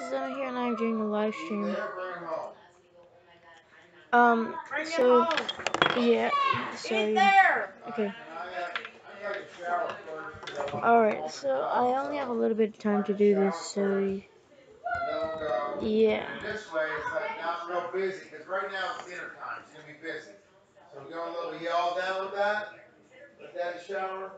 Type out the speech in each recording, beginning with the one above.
I'm here and I'm doing a live stream. Yeah, sorry. Okay. Alright, so I only have a little bit of time to do this, so yeah. This way, it's like not real busy, because right now it's dinner time. It's going to be busy. So we're going a little, you all down with that? Let Daddy shower.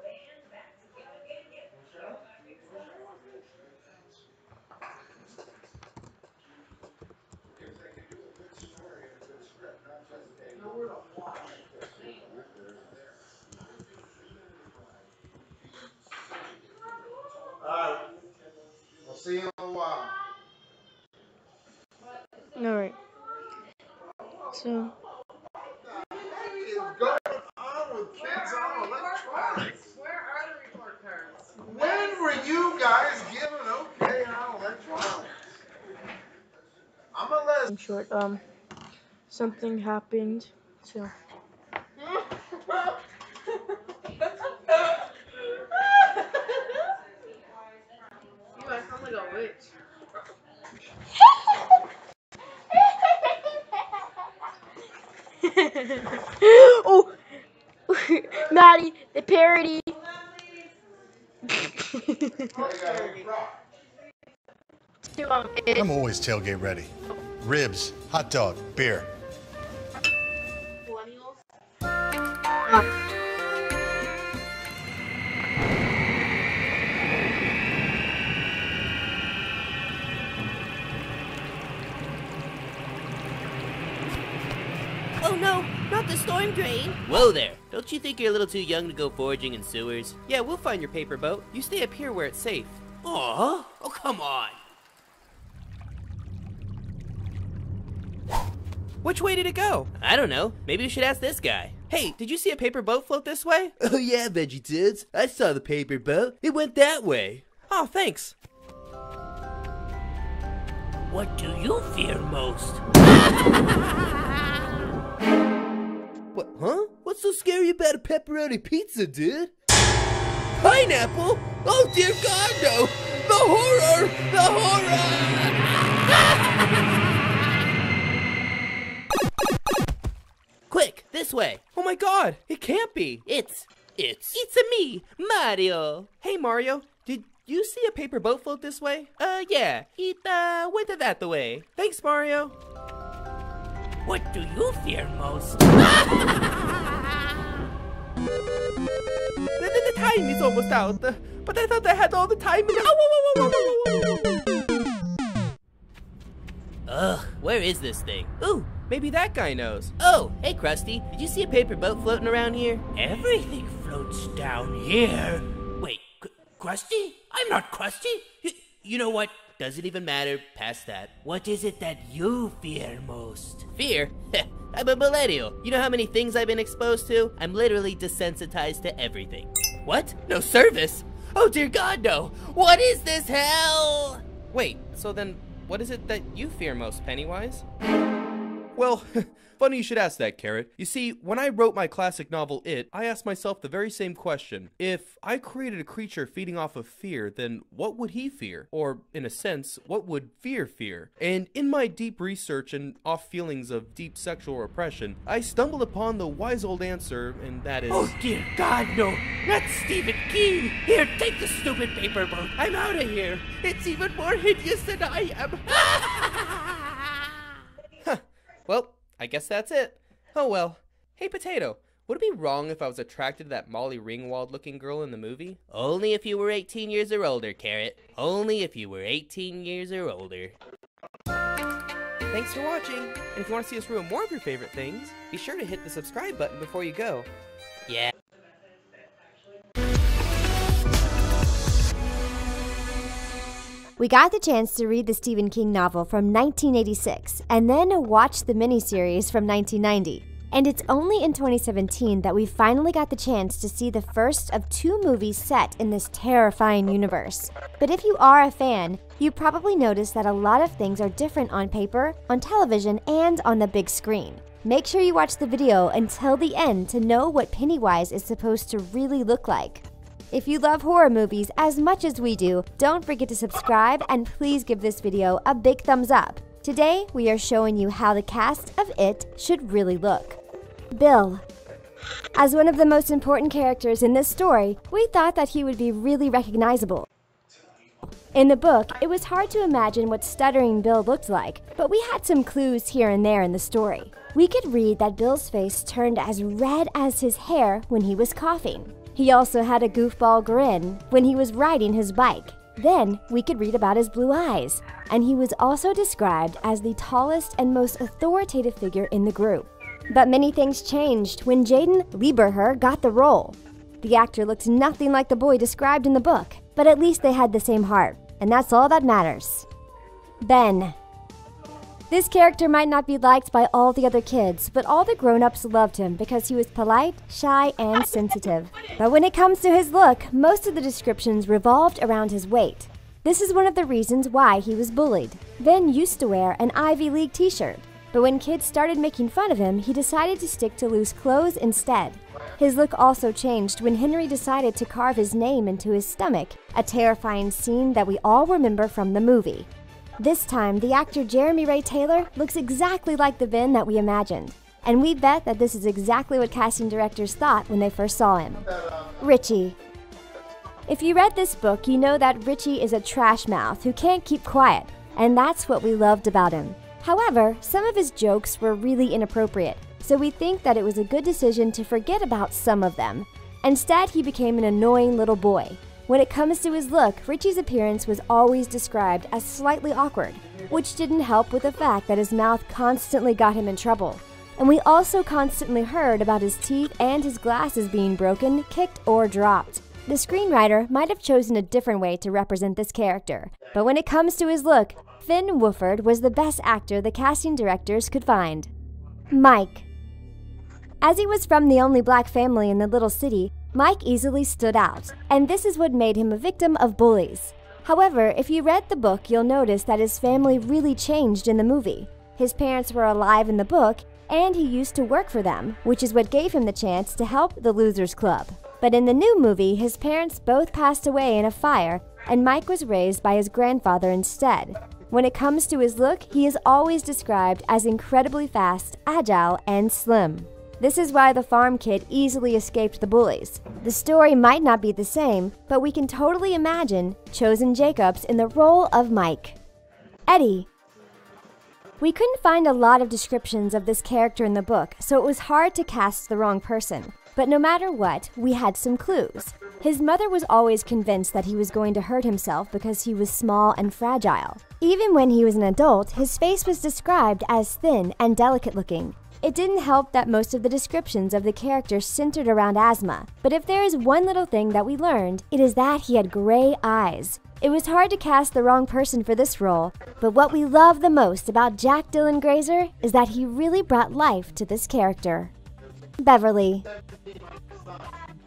Alright. We'll see you in a while. Alright. So. What is going on with kids on electronics? Where are the report cards? When were you guys given okay on electronics? I'm a lesbian. In short, something happened, so. You guys sound like a witch. Oh, Maddie, the parody. I'm always tailgate ready. Ribs, hot dog, beer. Oh no, not the storm drain! Whoa there! Don't you think you're a little too young to go foraging in sewers? Yeah, we'll find your paper boat. You stay up here where it's safe. Aw, oh come on! Which way did it go? I don't know. Maybe we should ask this guy. Hey, did you see a paper boat float this way? Oh yeah, Veggie Tits. I saw the paper boat. It went that way. Oh, thanks. What do you fear most? What, huh? What's so scary about a pepperoni pizza, dude? Pineapple? Oh dear God, no! The horror! The horror! Quick, this way. Oh my God, it can't be. It's a me, Mario. Hey Mario, did you see a paper boat float this way? Yeah, it went that the way. Thanks, Mario. What do you fear most? The time is almost out, but I thought I had all the time in the... Ugh, where is this thing? Ooh, maybe that guy knows. Oh, hey Krusty, did you see a paper boat floating around here? Everything floats down here. Wait, Krusty? I'm not Krusty. You know what? Doesn't even matter, past that. What is it that you fear most? Fear? I'm a millennial. You know how many things I've been exposed to? I'm literally desensitized to everything. What? No service? Oh dear God, no. What is this hell? Wait, so then what is it that you fear most, Pennywise? Well, funny you should ask that, Carrot. You see, when I wrote my classic novel, It, I asked myself the very same question. If I created a creature feeding off of fear, then what would he fear? Or, in a sense, what would fear fear? And in my deep research and off feelings of deep sexual repression, I stumbled upon the wise old answer, and that is... Oh dear God, no! That's Stephen King! Here, take the stupid paper boat! I'm out of here! It's even more hideous than I am! Well, I guess that's it. Oh well. Hey Potato, would it be wrong if I was attracted to that Molly Ringwald looking girl in the movie? Only if you were 18 years or older, Carrot. Only if you were 18 years or older. Thanks for watching, and if you want to see us ruin more of your favorite things, be sure to hit the subscribe button before you go. Yeah. We got the chance to read the Stephen King novel from 1986 and then watch the miniseries from 1990. And it's only in 2017 that we finally got the chance to see the first of 2 movies set in this terrifying universe. But if you are a fan, you probably noticed that a lot of things are different on paper, on television, and on the big screen. Make sure you watch the video until the end to know what Pennywise is supposed to really look like. If you love horror movies as much as we do, don't forget to subscribe and please give this video a big thumbs up. Today, we are showing you how the cast of It should really look. Bill. As one of the most important characters in this story, we thought that he would be really recognizable. In the book, it was hard to imagine what stuttering Bill looked like, but we had some clues here and there in the story. We could read that Bill's face turned as red as his hair when he was coughing. He also had a goofball grin when he was riding his bike. Then, we could read about his blue eyes, and he was also described as the tallest and most authoritative figure in the group. But many things changed when Jaden Lieberher got the role. The actor looked nothing like the boy described in the book, but at least they had the same heart, and that's all that matters. Ben. This character might not be liked by all the other kids, but all the grown-ups loved him because he was polite, shy, and sensitive. But when it comes to his look, most of the descriptions revolved around his weight. This is one of the reasons why he was bullied. Ben used to wear an Ivy League t-shirt, but when kids started making fun of him, he decided to stick to loose clothes instead. His look also changed when Henry decided to carve his name into his stomach, a terrifying scene that we all remember from the movie. This time, the actor Jeremy Ray Taylor looks exactly like the Ben that we imagined. And we bet that this is exactly what casting directors thought when they first saw him. Richie. If you read this book, you know that Richie is a trash mouth who can't keep quiet, and that's what we loved about him. However, some of his jokes were really inappropriate, so we think that it was a good decision to forget about some of them. Instead, he became an annoying little boy. When it comes to his look, Richie's appearance was always described as slightly awkward, which didn't help with the fact that his mouth constantly got him in trouble. And we also constantly heard about his teeth and his glasses being broken, kicked, or dropped. The screenwriter might have chosen a different way to represent this character, but when it comes to his look, Finn Wolfhard was the best actor the casting directors could find. Mike. As he was from the only black family in the little city, Mike easily stood out, and this is what made him a victim of bullies. However, if you read the book, you'll notice that his family really changed in the movie. His parents were alive in the book, and he used to work for them, which is what gave him the chance to help the Losers Club. But in the new movie, his parents both passed away in a fire, and Mike was raised by his grandfather instead. When it comes to his look, he is always described as incredibly fast, agile, and slim. This is why the farm kid easily escaped the bullies. The story might not be the same, but we can totally imagine Chosen Jacobs in the role of Mike. Eddie. We couldn't find a lot of descriptions of this character in the book, so it was hard to cast the wrong person. But no matter what, we had some clues. His mother was always convinced that he was going to hurt himself because he was small and fragile. Even when he was an adult, his face was described as thin and delicate looking. It didn't help that most of the descriptions of the characters centered around asthma, but if there is one little thing that we learned, it is that he had gray eyes. It was hard to cast the wrong person for this role, but what we love the most about Jack Dylan Grazer is that he really brought life to this character. Beverly.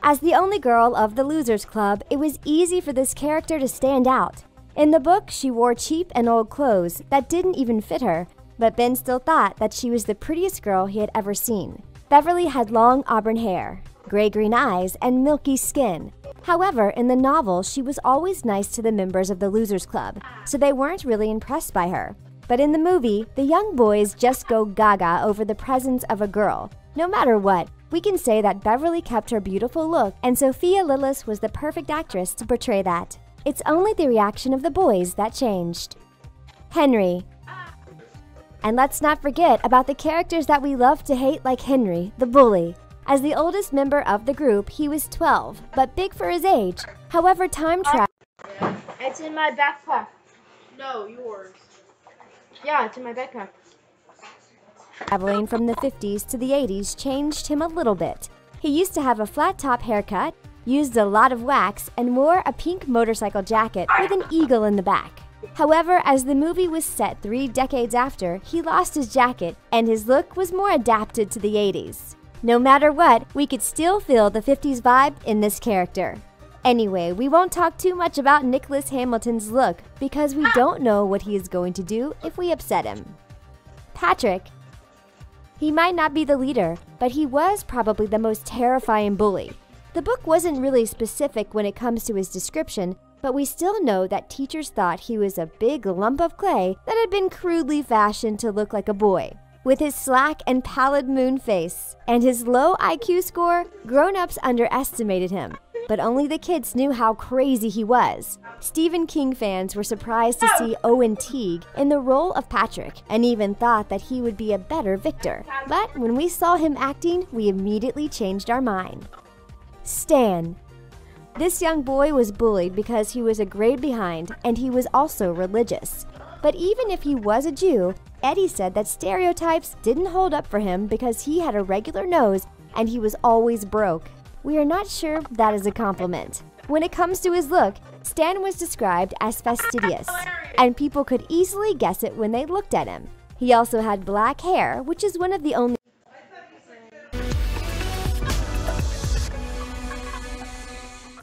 As the only girl of the Losers Club, it was easy for this character to stand out. In the book, she wore cheap and old clothes that didn't even fit her, but Ben still thought that she was the prettiest girl he had ever seen. Beverly had long auburn hair, gray-green eyes, and milky skin. However, in the novel, she was always nice to the members of the Losers Club, so they weren't really impressed by her. But in the movie, the young boys just go gaga over the presence of a girl. No matter what, we can say that Beverly kept her beautiful look, and Sophia Lillis was the perfect actress to portray that. It's only the reaction of the boys that changed. Henry. And let's not forget about the characters that we love to hate, like Henry, the bully. As the oldest member of the group, he was 12, but big for his age. However, time travel... It's in my backpack. No, yours. Yeah, it's in my backpack. Traveling from the 50s to the 80s changed him a little bit. He used to have a flat-top haircut, used a lot of wax, and wore a pink motorcycle jacket with an eagle in the back. However, as the movie was set 3 decades after, he lost his jacket, and his look was more adapted to the 80s. No matter what, we could still feel the 50s vibe in this character. Anyway, we won't talk too much about Nicholas Hamilton's look because we don't know what he is going to do if we upset him. Patrick. He might not be the leader, but he was probably the most terrifying bully. The book wasn't really specific when it comes to his description, but we still know that teachers thought he was a big lump of clay that had been crudely fashioned to look like a boy. With his slack and pallid moon face and his low IQ score, grown-ups underestimated him. But only the kids knew how crazy he was. Stephen King fans were surprised to see Owen Teague in the role of Patrick and even thought that he would be a better Victor. But when we saw him acting, we immediately changed our mind. Stan. This young boy was bullied because he was a grade behind and he was also religious. But even if he was a Jew, Eddie said that stereotypes didn't hold up for him because he had a regular nose and he was always broke. We are not sure if that is a compliment. When it comes to his look, Stan was described as fastidious, and people could easily guess it when they looked at him. He also had black hair, which is one of the only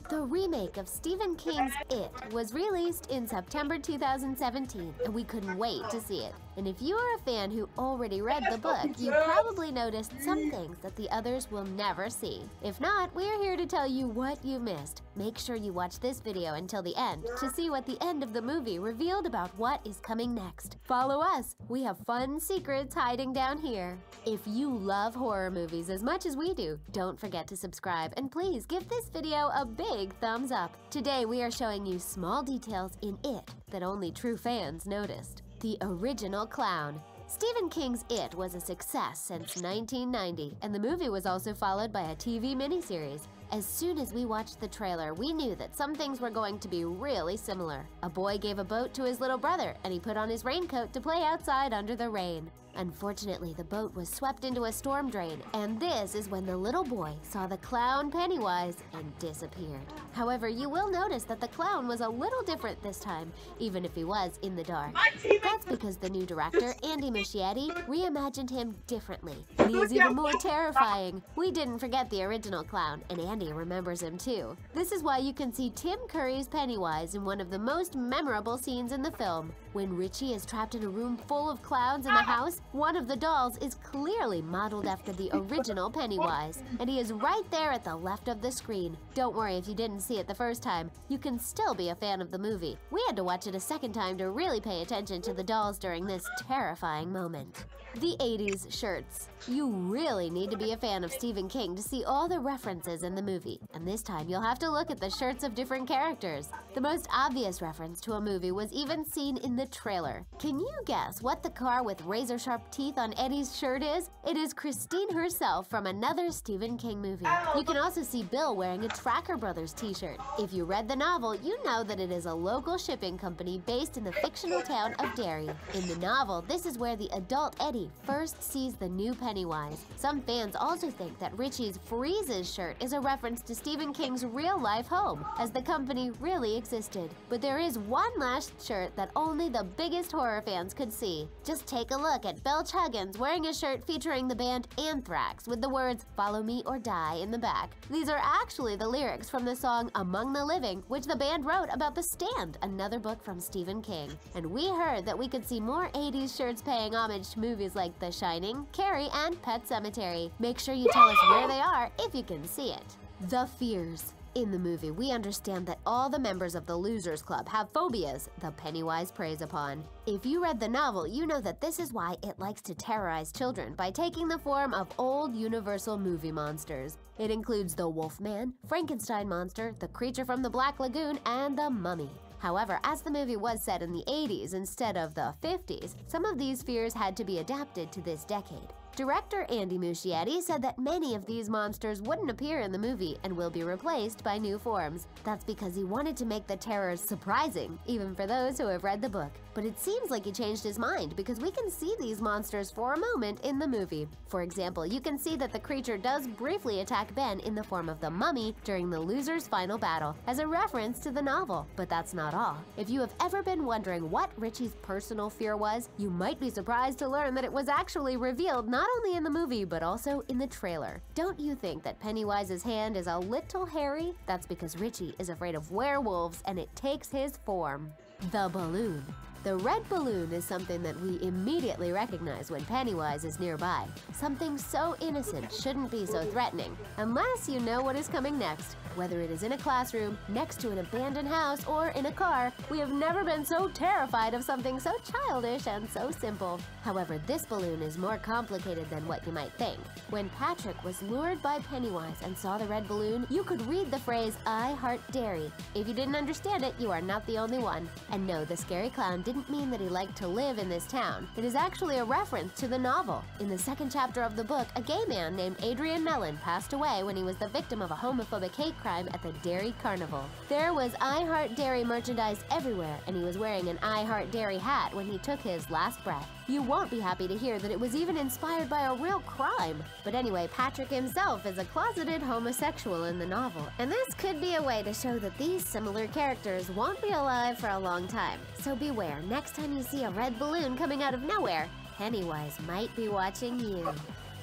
The remake of Stephen King's It was released in September 2017, and we couldn't wait to see it. And if you are a fan who already read the book, you probably noticed some things that the others will never see. If not, we're here to tell you what you missed. Make sure you watch this video until the end to see what the end of the movie revealed about what is coming next. Follow us. We have fun secrets hiding down here. If you love horror movies as much as we do, don't forget to subscribe and please give this video a big thumbs up. Today we are showing you small details in It that only true fans noticed. The original clown. Stephen King's It was a success since 1990, and the movie was also followed by a TV miniseries. As soon as we watched the trailer, we knew that some things were going to be really similar. A boy gave a boat to his little brother, and he put on his raincoat to play outside under the rain. Unfortunately, the boat was swept into a storm drain, and this is when the little boy saw the clown Pennywise and disappeared. However, you will notice that the clown was a little different this time, even if he was in the dark. That's because the new director, Andy Muschietti, reimagined him differently, and he is even more terrifying. We didn't forget the original clown, and Andy remembers him too. This is why you can see Tim Curry's Pennywise in one of the most memorable scenes in the film. When Richie is trapped in a room full of clowns in the house, one of the dolls is clearly modeled after the original Pennywise, and he is right there at the left of the screen. Don't worry if you didn't see it the first time, you can still be a fan of the movie. We had to watch it a second time to really pay attention to the dolls during this terrifying moment. The 80s shirts. You really need to be a fan of Stephen King to see all the references in the movie, and this time you'll have to look at the shirts of different characters. The most obvious reference to a movie was even seen in the trailer. Can you guess what the car with razor-sharp teeth on Eddie's shirt is? It is Christine herself from another Stephen King movie. You can also see Bill wearing a Tracker Brothers t-shirt. If you read the novel, you know that it is a local shipping company based in the fictional town of Derry. In the novel, this is where the adult Eddie first sees the new Pennywise. Some fans also think that Richie's Freeze's shirt is a reference to Stephen King's real-life home, as the company really existed. But there is one last shirt that only the biggest horror fans could see. Just take a look at Belch Huggins wearing a shirt featuring the band Anthrax with the words "Follow Me or Die" in the back. These are actually the lyrics from the song Among the Living, which the band wrote about The Stand, another book from Stephen King. And we heard that we could see more 80s shirts paying homage to movies like The Shining, Carrie, and Pet Sematary. Make sure you tell us where they are if you can see it. The fears. In the movie, we understand that all the members of the Losers Club have phobias the Pennywise preys upon. If you read the novel, you know that this is why it likes to terrorize children by taking the form of old Universal movie monsters. It includes the Wolfman, Frankenstein monster, the creature from the Black Lagoon, and the Mummy. However, as the movie was set in the 80s instead of the 50s, some of these fears had to be adapted to this decade. Director Andy Muschietti said that many of these monsters wouldn't appear in the movie and will be replaced by new forms. That's because he wanted to make the terrors surprising, even for those who have read the book. But it seems like he changed his mind because we can see these monsters for a moment in the movie. For example, you can see that the creature does briefly attack Ben in the form of the Mummy during the Losers' final battle, as a reference to the novel. But that's not all. If you have ever been wondering what Richie's personal fear was, you might be surprised to learn that it was actually revealed not only in the movie, but also in the trailer. Don't you think that Pennywise's hand is a little hairy? That's because Richie is afraid of werewolves and it takes his form. The balloon. The red balloon is something that we immediately recognize when Pennywise is nearby. Something so innocent shouldn't be so threatening, unless you know what is coming next. Whether it is in a classroom, next to an abandoned house, or in a car, we have never been so terrified of something so childish and so simple. However, this balloon is more complicated than what you might think. When Patrick was lured by Pennywise and saw the red balloon, you could read the phrase, "I heart dairy." If you didn't understand it, you are not the only one. And no, the scary clown didn't mean that he liked to live in this town. It is actually a reference to the novel. In the second chapter of the book, a gay man named Adrian Mellon passed away when he was the victim of a homophobic hate crime at the Dairy Carnival. There was I Heart Dairy merchandise everywhere, and he was wearing an I Heart Dairy hat when he took his last breath. You won't be happy to hear that it was even inspired by a real crime. But anyway, Patrick himself is a closeted homosexual in the novel, and this could be a way to show that these similar characters won't be alive for a long time. So beware, next time you see a red balloon coming out of nowhere, Pennywise might be watching you.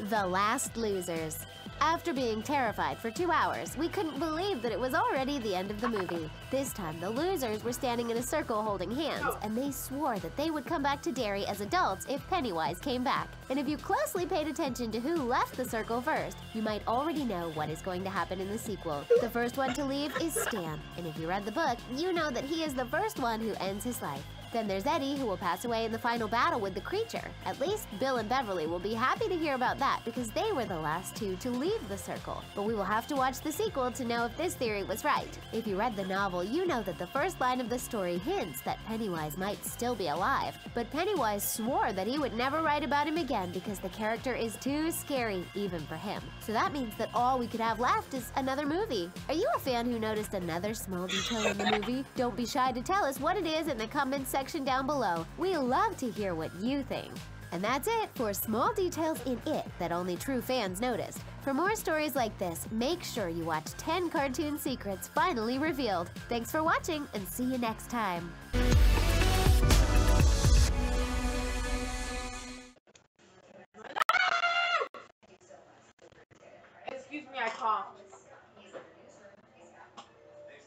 The Last Losers. After being terrified for 2 hours, we couldn't believe that it was already the end of the movie. This time, the losers were standing in a circle holding hands, and they swore that they would come back to Derry as adults if Pennywise came back. And if you closely paid attention to who left the circle first, you might already know what is going to happen in the sequel. The first one to leave is Stan, and if you read the book, you know that he is the first one who ends his life. Then there's Eddie, who will pass away in the final battle with the creature. At least Bill and Beverly will be happy to hear about that because they were the last two to leave the circle. But we will have to watch the sequel to know if this theory was right. If you read the novel, you know that the first line of the story hints that Pennywise might still be alive. But Pennywise swore that he would never write about him again because the character is too scary even for him. So that means that all we could have left is another movie. Are you a fan who noticed another small detail in the movie? Don't be shy to tell us what it is in the comments section down below. We love to hear what you think. And that's it for small details in It that only true fans noticed. For more stories like this, make sure you watch 10 Cartoon Secrets Finally Revealed. Thanks for watching and see you next time. Excuse me, I coughed.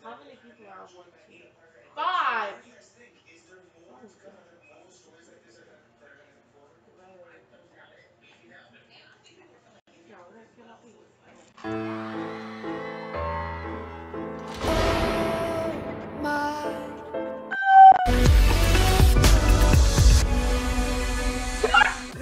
How many people are on 1, 2? 5!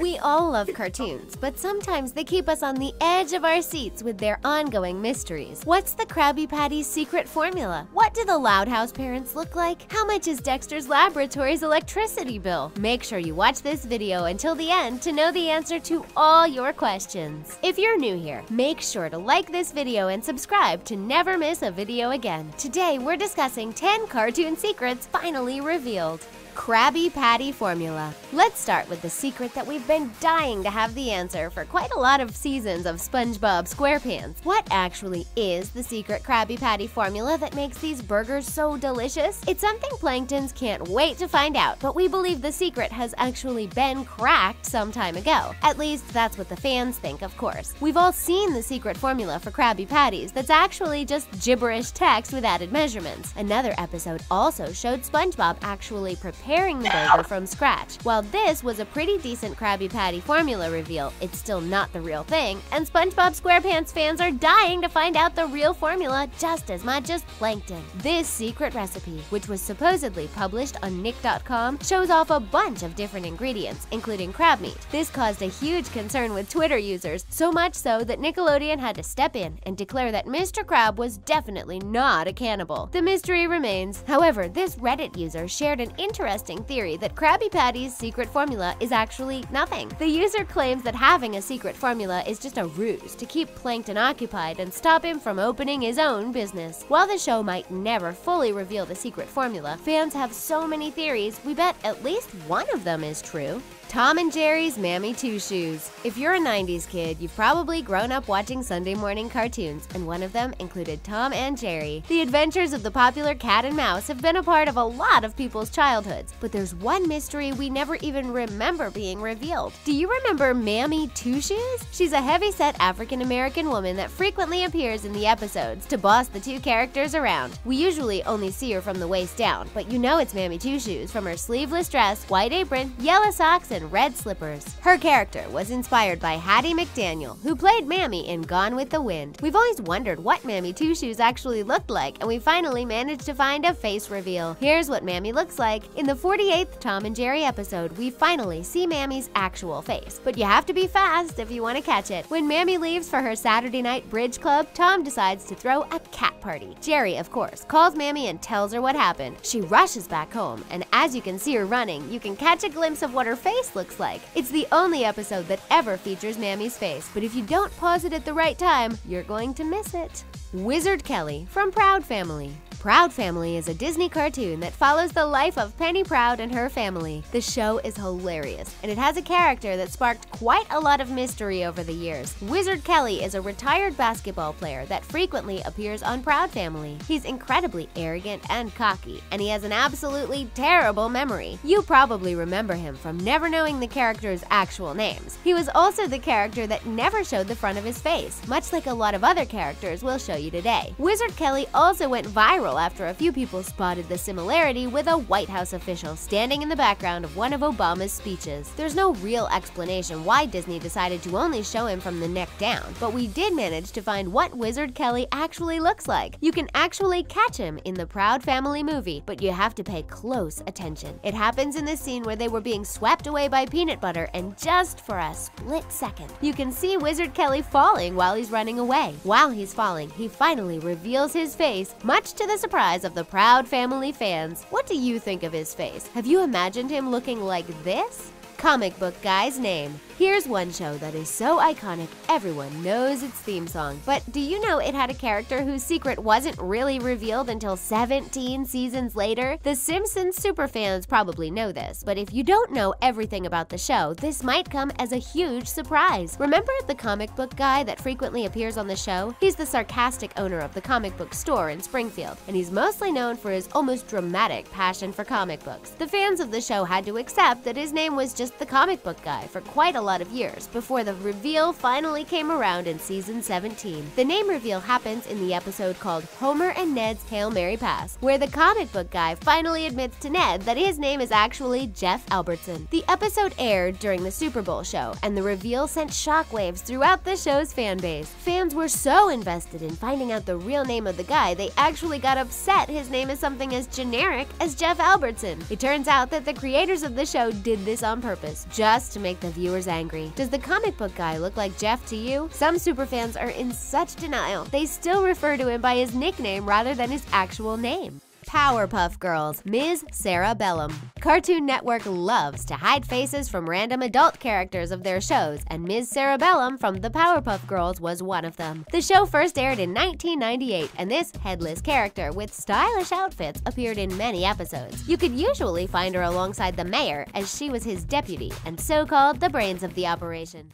We all love cartoons, but sometimes they keep us on the edge of our seats with their ongoing mysteries. What's the Krabby Patty's secret formula? What do the Loud House parents look like? How much is Dexter's Laboratory's electricity bill? Make sure you watch this video until the end to know the answer to all your questions. If you're new here, make sure to like this video and subscribe to never miss a video again. Today, we're discussing 10 cartoon secrets finally revealed. Krabby Patty formula. Let's start with the secret that we've been dying to have the answer for quite a lot of seasons of SpongeBob SquarePants. What actually is the secret Krabby Patty formula that makes these burgers so delicious? It's something Planktons can't wait to find out, but we believe the secret has actually been cracked some time ago. At least that's what the fans think, of course. We've all seen the secret formula for Krabby Patties that's actually just gibberish text with added measurements. Another episode also showed SpongeBob actually preparing the burger from scratch. While this was a pretty decent Krabby Patty formula reveal, it's still not the real thing, and SpongeBob SquarePants fans are dying to find out the real formula just as much as Plankton. This secret recipe, which was supposedly published on Nick.com, shows off a bunch of different ingredients, including crab meat. This caused a huge concern with Twitter users, so much so that Nickelodeon had to step in and declare that Mr. Crab was definitely not a cannibal. The mystery remains. However, this Reddit user shared an interesting theory that Krabby Patty's secret formula is actually nothing. The user claims that having a secret formula is just a ruse to keep Plankton occupied and stop him from opening his own business. While the show might never fully reveal the secret formula, fans have so many theories, we bet at least one of them is true. Tom and Jerry's Mammy Two Shoes. If you're a 90s kid, you've probably grown up watching Sunday morning cartoons, and one of them included Tom and Jerry. The adventures of the popular cat and mouse have been a part of a lot of people's childhoods, episodes. But there's one mystery we never even remember being revealed. Do you remember Mammy Two Shoes? She's a heavy-set African-American woman that frequently appears in the episodes to boss the two characters around. We usually only see her from the waist down, but you know it's Mammy Two Shoes from her sleeveless dress, white apron, yellow socks, and red slippers. Her character was inspired by Hattie McDaniel, who played Mammy in Gone with the Wind. We've always wondered what Mammy Two Shoes actually looked like, and we finally managed to find a face reveal. Here's what Mammy looks like. In the 48th Tom and Jerry episode, we finally see Mammy's actual face. But you have to be fast if you want to catch it. When Mammy leaves for her Saturday night bridge club, Tom decides to throw a cat party. Jerry, of course, calls Mammy and tells her what happened. She rushes back home, and as you can see her running, you can catch a glimpse of what her face looks like. It's the only episode that ever features Mammy's face, but if you don't pause it at the right time, you're going to miss it. Wizard Kelly from Proud Family. Proud Family is a Disney cartoon that follows the life of Penny Proud and her family. The show is hilarious, and it has a character that sparked quite a lot of mystery over the years. Wizard Kelly is a retired basketball player that frequently appears on Proud Family. He's incredibly arrogant and cocky, and he has an absolutely terrible memory. You probably remember him from never knowing the characters' actual names. He was also the character that never showed the front of his face, much like a lot of other characters we'll show you today. Wizard Kelly also went viral after a few people spotted the similarity with a White House official standing in the background of one of Obama's speeches. There's no real explanation why Disney decided to only show him from the neck down, but we did manage to find what Wizard Kelly actually looks like. You can actually catch him in the Proud Family movie, but you have to pay close attention. It happens in the scene where they were being swept away by peanut butter, and just for a split second, you can see Wizard Kelly falling while he's running away. While he's falling, he finally reveals his face, much to the surprise of the Proud Family fans. What do you think of his face? Have you imagined him looking like this? Comic book guy's name. Here's one show that is so iconic everyone knows its theme song. But do you know it had a character whose secret wasn't really revealed until 17 seasons later? The Simpsons superfans probably know this, but if you don't know everything about the show, this might come as a huge surprise. Remember the comic book guy that frequently appears on the show? He's the sarcastic owner of the comic book store in Springfield, and he's mostly known for his almost dramatic passion for comic books. The fans of the show had to accept that his name was just the comic book guy for quite a lot of years before the reveal finally came around in season 17. The name reveal happens in the episode called Homer and Ned's Hail Mary Pass, where the comic book guy finally admits to Ned that his name is actually Jeff Albertson. The episode aired during the Super Bowl show, and the reveal sent shockwaves throughout the show's fan base. Fans were so invested in finding out the real name of the guy, they actually got upset his name is something as generic as Jeff Albertson. It turns out that the creators of the show did this on purpose, just to make the viewers angry. Does the comic book guy look like Jeff to you? Some superfans are in such denial, they still refer to him by his nickname rather than his actual name. Powerpuff Girls, Ms. Sarah Bellum. Cartoon Network loves to hide faces from random adult characters of their shows, and Ms. Sarah Bellum from the Powerpuff Girls was one of them. The show first aired in 1998, and this headless character with stylish outfits appeared in many episodes. You could usually find her alongside the mayor, as she was his deputy and so-called the brains of the operation.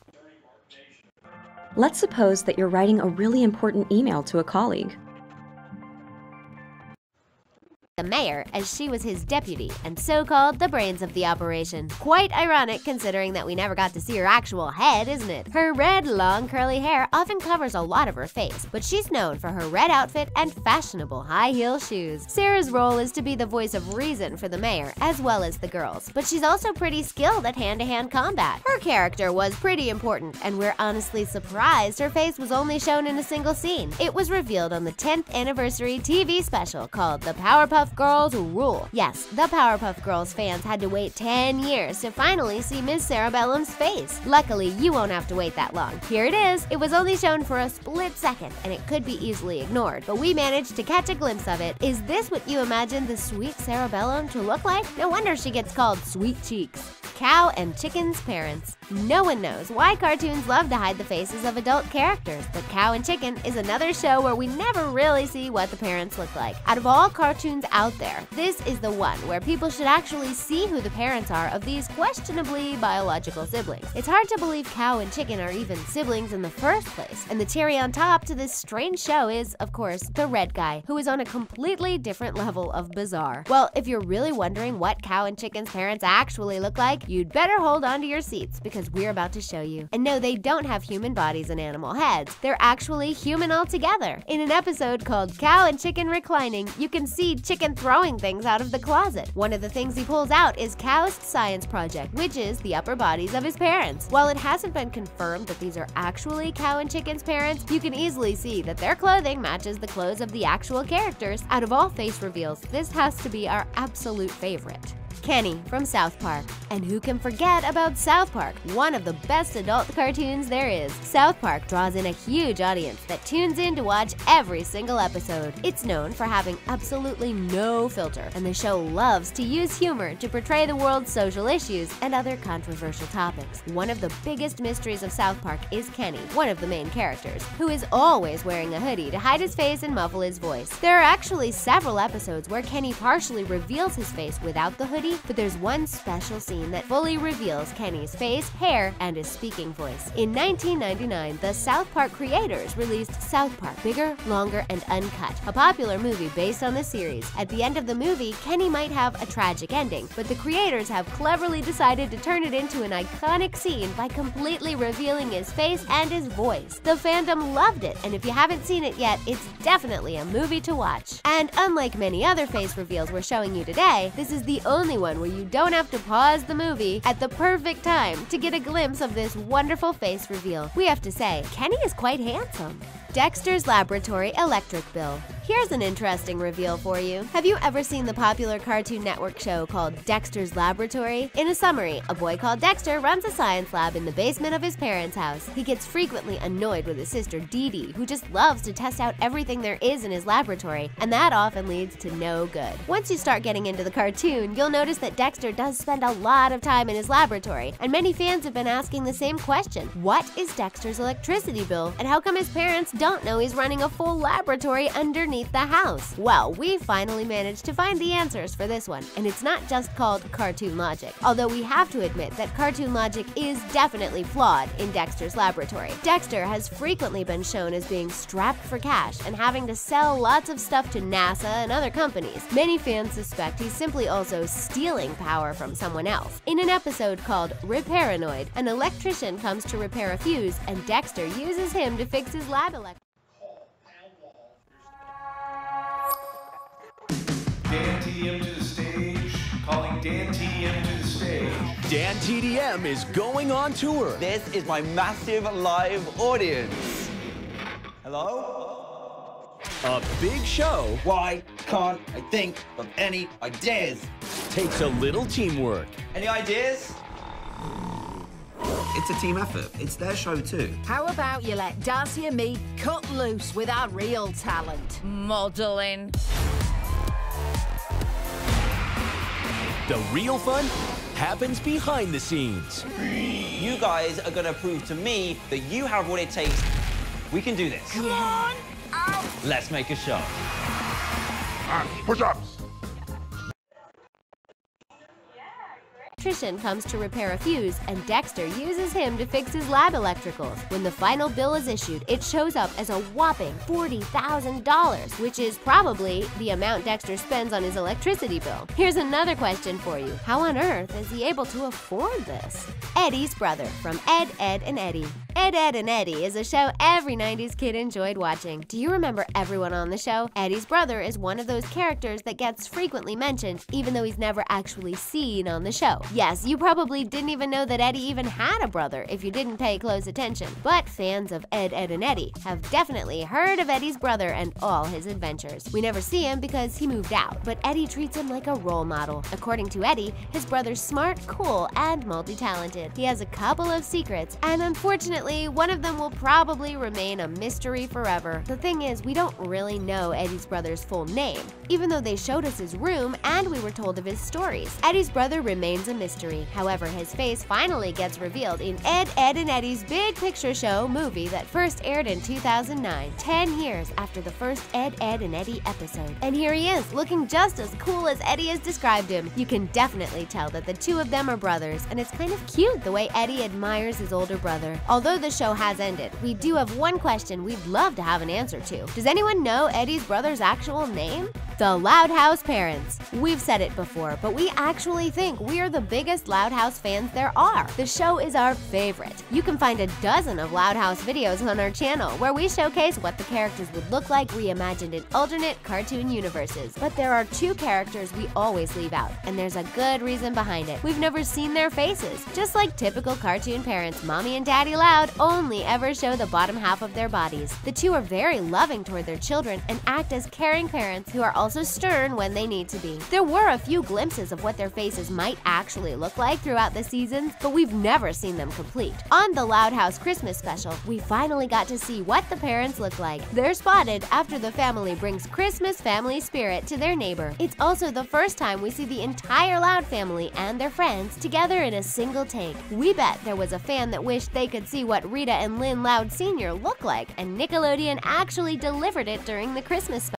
Let's suppose that you're writing a really important email to a colleague. The mayor, as she was his deputy and so-called the brains of the operation. Quite ironic considering that we never got to see her actual head, isn't it? Her red, long, curly hair often covers a lot of her face, but she's known for her red outfit and fashionable high-heel shoes. Sarah's role is to be the voice of reason for the mayor, as well as the girls, but she's also pretty skilled at hand-to-hand combat. Her character was pretty important, and we're honestly surprised her face was only shown in a single scene. It was revealed on the 10th anniversary TV special called The Powerpuff Girls Rule. Yes, the Powerpuff Girls fans had to wait 10 years to finally see Miss Sarah Bellum's face. Luckily, you won't have to wait that long. Here it is. It was only shown for a split second, and it could be easily ignored, but we managed to catch a glimpse of it. Is this what you imagined the sweet Sarah Bellum to look like? No wonder she gets called Sweet Cheeks. Cow and Chicken's parents. No one knows why cartoons love to hide the faces of adult characters, but Cow and Chicken is another show where we never really see what the parents look like. Out of all cartoons out there, this is the one where people should actually see who the parents are of these questionably biological siblings. It's hard to believe Cow and Chicken are even siblings in the first place, and the cherry on top to this strange show is, of course, the red guy, who is on a completely different level of bizarre. Well, if you're really wondering what Cow and Chicken's parents actually look like, you'd better hold on to your seats because we're about to show you. And no, they don't have human bodies and animal heads. They're actually human altogether. In an episode called Cow and Chicken Reclining, you can see Chicken throwing things out of the closet. One of the things he pulls out is Cow's science project, which is the upper bodies of his parents. While it hasn't been confirmed that these are actually Cow and Chicken's parents, you can easily see that their clothing matches the clothes of the actual characters. Out of all face reveals, this has to be our absolute favorite. Kenny from South Park. And who can forget about South Park, one of the best adult cartoons there is. South Park draws in a huge audience that tunes in to watch every single episode. It's known for having absolutely no filter, and the show loves to use humor to portray the world's social issues and other controversial topics. One of the biggest mysteries of South Park is Kenny, one of the main characters, who is always wearing a hoodie to hide his face and muffle his voice. There are actually several episodes where Kenny partially reveals his face without the hoodie, but there's one special scene that fully reveals Kenny's face, hair, and his speaking voice. In 1999, the South Park creators released South Park Bigger, Longer, and Uncut, a popular movie based on the series. At the end of the movie, Kenny might have a tragic ending, but the creators have cleverly decided to turn it into an iconic scene by completely revealing his face and his voice. The fandom loved it, and if you haven't seen it yet, it's definitely a movie to watch. And unlike many other face reveals we're showing you today, this is the only one where you don't have to pause the movie at the perfect time to get a glimpse of this wonderful face reveal. We have to say, Kenny is quite handsome. Dexter's Laboratory Electric Bill. Here's an interesting reveal for you. Have you ever seen the popular Cartoon Network show called Dexter's Laboratory? In a summary, a boy called Dexter runs a science lab in the basement of his parents' house. He gets frequently annoyed with his sister Dee Dee, who just loves to test out everything there is in his laboratory, and that often leads to no good. Once you start getting into the cartoon, you'll notice that Dexter does spend a lot of time in his laboratory, and many fans have been asking the same question. What is Dexter's electricity bill, and how come his parents don't know he's running a full laboratory underneath the house? Well, we finally managed to find the answers for this one, and it's not just called cartoon logic. Although we have to admit that cartoon logic is definitely flawed in Dexter's laboratory. Dexter has frequently been shown as being strapped for cash and having to sell lots of stuff to NASA and other companies. Many fans suspect he's simply also stealing power from someone else. In an episode called Repairanoid, an electrician comes to repair a fuse, and Dexter uses him to fix his lab electricity. Dan TDM to the stage. Calling Dan TDM to the stage. Dan TDM is going on tour. This is my massive live audience. Hello? A big show. Why can't I think of any ideas? Takes a little teamwork. Any ideas? It's a team effort. It's their show too. How about you let Darcy and me cut loose with our real talent? Modeling. The real fun happens behind the scenes. You guys are gonna prove to me that you have what it takes. We can do this. Come on! Out! Let's make a show. Push-ups. Electrician comes to repair a fuse, and Dexter uses him to fix his lab electricals. When the final bill is issued, it shows up as a whopping $40,000, which is probably the amount Dexter spends on his electricity bill. Here's another question for you. How on earth is he able to afford this? Eddie's Brother from Ed, Edd and Eddy. Ed, Edd and Eddy is a show every 90s kid enjoyed watching. Do you remember everyone on the show? Eddie's brother is one of those characters that gets frequently mentioned, even though he's never actually seen on the show. Yes, you probably didn't even know that Eddie even had a brother if you didn't pay close attention. But fans of Ed, Edd and Eddy have definitely heard of Eddie's brother and all his adventures. We never see him because he moved out, but Eddie treats him like a role model. According to Eddie, his brother's smart, cool, and multi-talented. He has a couple of secrets, and unfortunately Unfortunately, one of them will probably remain a mystery forever. The thing is, we don't really know Eddie's brother's full name, even though they showed us his room and we were told of his stories. Eddie's brother remains a mystery. However, his face finally gets revealed in Ed, Edd and Eddy's Big Picture Show movie that first aired in 2009, 10 years after the first Ed, Edd and Eddy episode. And here he is, looking just as cool as Eddie has described him. You can definitely tell that the two of them are brothers, and it's kind of cute the way Eddie admires his older brother. Although the show has ended, we do have one question we'd love to have an answer to. Does anyone know Eddie's brother's actual name? The Loud House Parents. We've said it before, but we actually think we're the biggest Loud House fans there are. The show is our favorite. You can find a dozen of Loud House videos on our channel where we showcase what the characters would look like reimagined in alternate cartoon universes. But there are two characters we always leave out, and there's a good reason behind it. We've never seen their faces. Just like typical cartoon parents, Mommy and Daddy Loud only ever show the bottom half of their bodies. The two are very loving toward their children and act as caring parents who are also stern when they need to be. There were a few glimpses of what their faces might actually look like throughout the seasons, but we've never seen them complete. On the Loud House Christmas special, we finally got to see what the parents look like. They're spotted after the family brings Christmas family spirit to their neighbor. It's also the first time we see the entire Loud family and their friends together in a single take. We bet there was a fan that wished they could see what Rita and Lynn Loud Sr. look like, and Nickelodeon actually delivered it during the Christmas special.